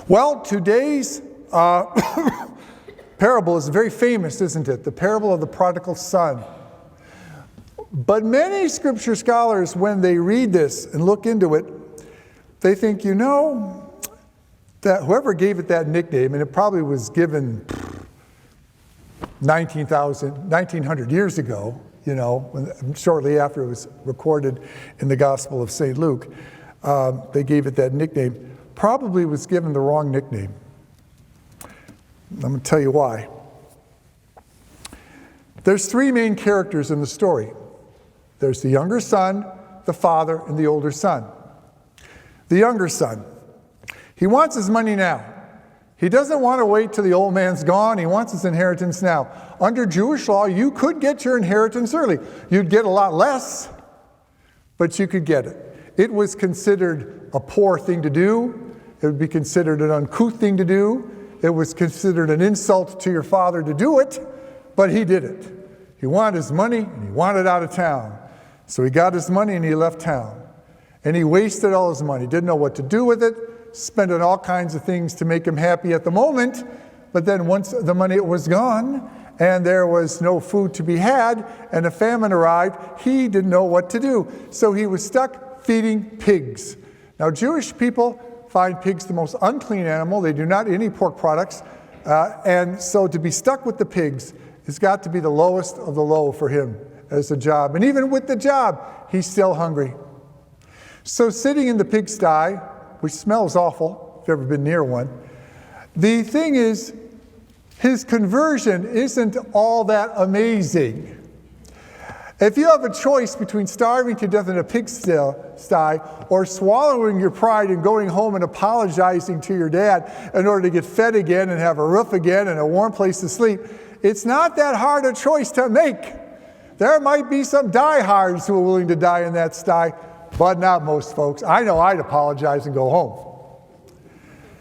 Well, today's parable is very famous, isn't it? The parable of the prodigal son. But many scripture scholars, when they read this and look into it, they think, that whoever gave it that nickname, and it probably was given 1900 years ago, shortly after it was recorded in the Gospel of St. Luke, they gave it that nickname, probably was given the wrong nickname. I'm going to tell you why. There's three main characters in the story. There's the younger son, the father, and the older son. The younger son, he wants his money now. He doesn't want to wait till the old man's gone. He wants his inheritance now. Under Jewish law, you could get your inheritance early. You'd get a lot less, but you could get it. It was considered a poor thing to do. It would be considered an uncouth thing to do. It was considered an insult to your father to do it, but he did it. He wanted his money, and he wanted out of town. So he got his money, and he left town. And he wasted all his money, didn't know what to do with it, spent on all kinds of things to make him happy at the moment, but then once the money was gone, and there was no food to be had, and a famine arrived, he didn't know what to do. So he was stuck feeding pigs. Now, Jewish people find pigs the most unclean animal. They do not eat any pork products. And so to be stuck with the pigs has got to be the lowest of the low for him as a job. And even with the job, he's still hungry. So sitting in the pigsty, which smells awful, if you've ever been near one, the thing is, his conversion isn't all that amazing. If you have a choice between starving to death in a pigsty or swallowing your pride and going home and apologizing to your dad in order to get fed again and have a roof again and a warm place to sleep, it's not that hard a choice to make. There might be some diehards who are willing to die in that sty, but not most folks. I know I'd apologize and go home.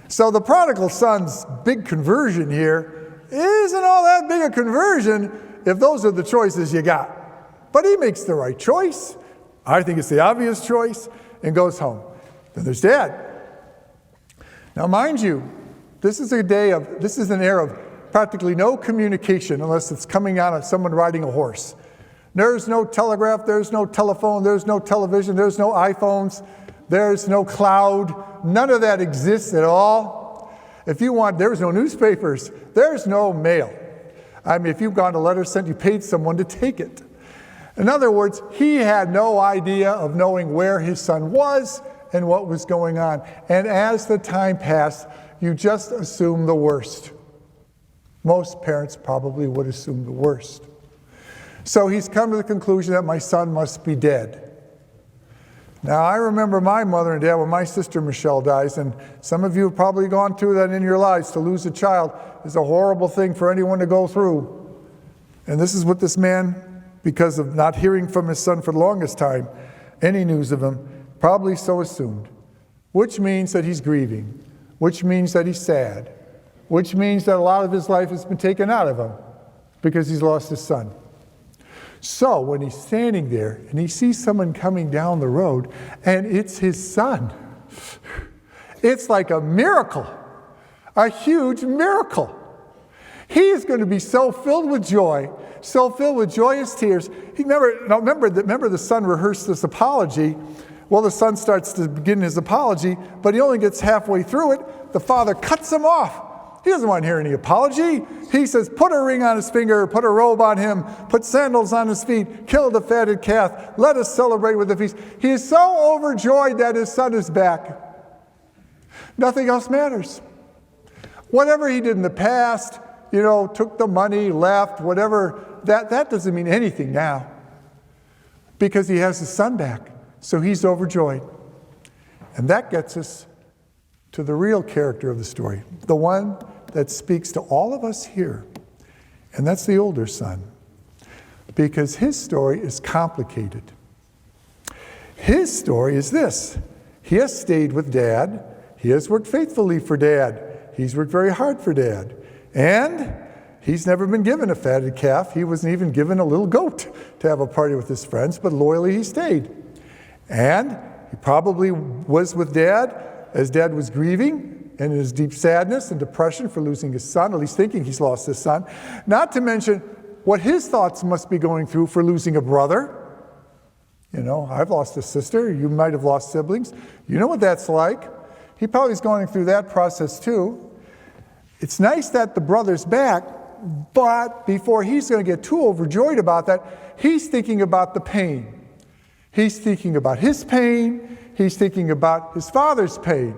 So the prodigal son's big conversion here isn't all that big a conversion if those are the choices you got. But he makes the right choice. I think it's the obvious choice, and goes home. Then there's Dad. Now, mind you, this is an era of practically no communication unless it's coming out of someone riding a horse. There's no telegraph, there's no telephone, there's no television, there's no iPhones, there's no cloud. None of that exists at all. There's no newspapers, there's no mail. I mean, if you've gone to letter sent, you paid someone to take it. In other words, he had no idea of knowing where his son was and what was going on. And as the time passed, you just assume the worst. Most parents probably would assume the worst. So he's come to the conclusion that my son must be dead. Now, I remember my mother and dad when my sister Michelle dies, and some of you have probably gone through that in your lives. To lose a child is a horrible thing for anyone to go through. And this is what this man, because of not hearing from his son for the longest time, any news of him, probably so assumed. Which means that he's grieving, which means that he's sad, which means that a lot of his life has been taken out of him because he's lost his son. So when he's standing there and he sees someone coming down the road and it's his son, it's like a miracle, a huge miracle. He is going to be so filled with joy, so filled with joyous tears. Remember the son rehearsed this apology. Well, the son starts to begin his apology, but he only gets halfway through it. The father cuts him off. He doesn't want to hear any apology. He says, put a ring on his finger, put a robe on him, put sandals on his feet, kill the fatted calf, let us celebrate with a feast. He is so overjoyed that his son is back. Nothing else matters. Whatever he did in the past, took the money, left, whatever, that doesn't mean anything now because he has his son back. So he's overjoyed. And that gets us to the real character of the story, the one that speaks to all of us here, and that's the older son, because his story is complicated. His story is this: he has stayed with Dad, he has worked faithfully for Dad, he's worked very hard for Dad, and he's never been given a fatted calf. He wasn't even given a little goat to have a party with his friends, but loyally he stayed. And he probably was with Dad as Dad was grieving and his deep sadness and depression for losing his son, at least thinking he's lost his son. Not to mention what his thoughts must be going through for losing a brother. You know, I've lost a sister. You might have lost siblings. You know what that's like. He probably is going through that process too. It's nice that the brother's back, but before he's going to get too overjoyed about that, he's thinking about the pain. He's thinking about his pain. He's thinking about his father's pain.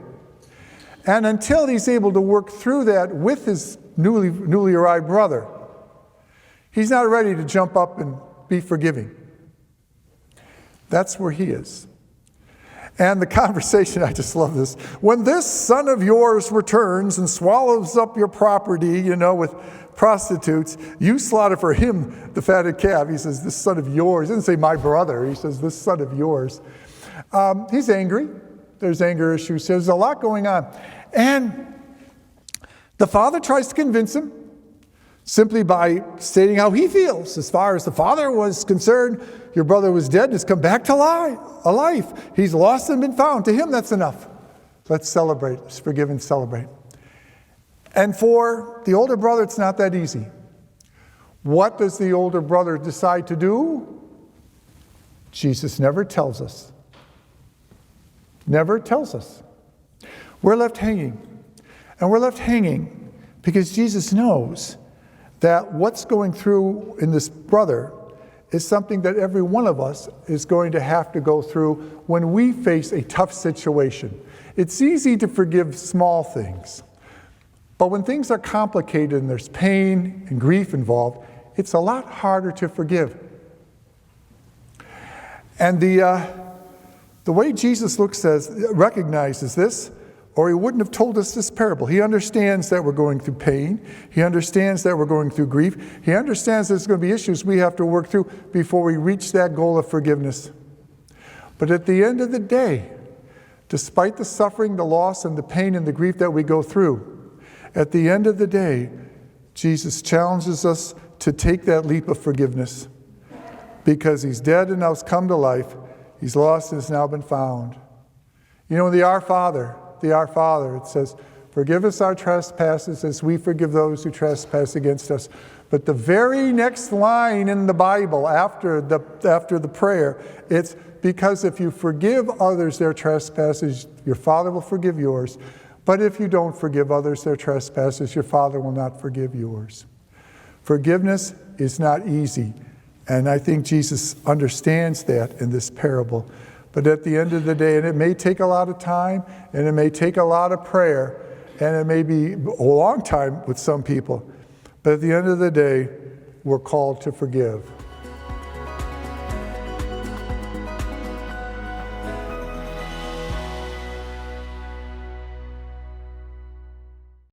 And until he's able to work through that with his newly arrived brother, he's not ready to jump up and be forgiving. That's where he is. And the conversation, I just love this. When this son of yours returns and swallows up your property, you know, with prostitutes, you slaughter for him the fatted calf. He says, this son of yours. He doesn't say my brother. He says, this son of yours. He's angry. There's anger issues. There's a lot going on. And the father tries to convince him simply by stating how he feels. As far as the father was concerned, your brother was dead and has come back to life. He's lost and been found. To him, that's enough. Let's celebrate. Let's forgive and celebrate. And for the older brother, it's not that easy. What does the older brother decide to do? Jesus never tells us. Never tells us. We're left hanging. And we're left hanging because Jesus knows that what's going through in this brother is something that every one of us is going to have to go through when we face a tough situation. It's easy to forgive small things, but when things are complicated and there's pain and grief involved, it's a lot harder to forgive. And the way Jesus recognizes this, or he wouldn't have told us this parable. He understands that we're going through pain. He understands that we're going through grief. He understands there's going to be issues we have to work through before we reach that goal of forgiveness. But at the end of the day, despite the suffering, the loss, and the pain and the grief that we go through, at the end of the day, Jesus challenges us to take that leap of forgiveness because he's dead and now has come to life. He's lost and has now been found. You know, the Our Father, it says, forgive us our trespasses as we forgive those who trespass against us. But the very next line in the Bible after the prayer, it's because if you forgive others their trespasses, your Father will forgive yours. But if you don't forgive others their trespasses, your Father will not forgive yours. Forgiveness is not easy. And I think Jesus understands that in this parable. But at the end of the day, and it may take a lot of time, and it may take a lot of prayer, and it may be a long time with some people, but at the end of the day, we're called to forgive.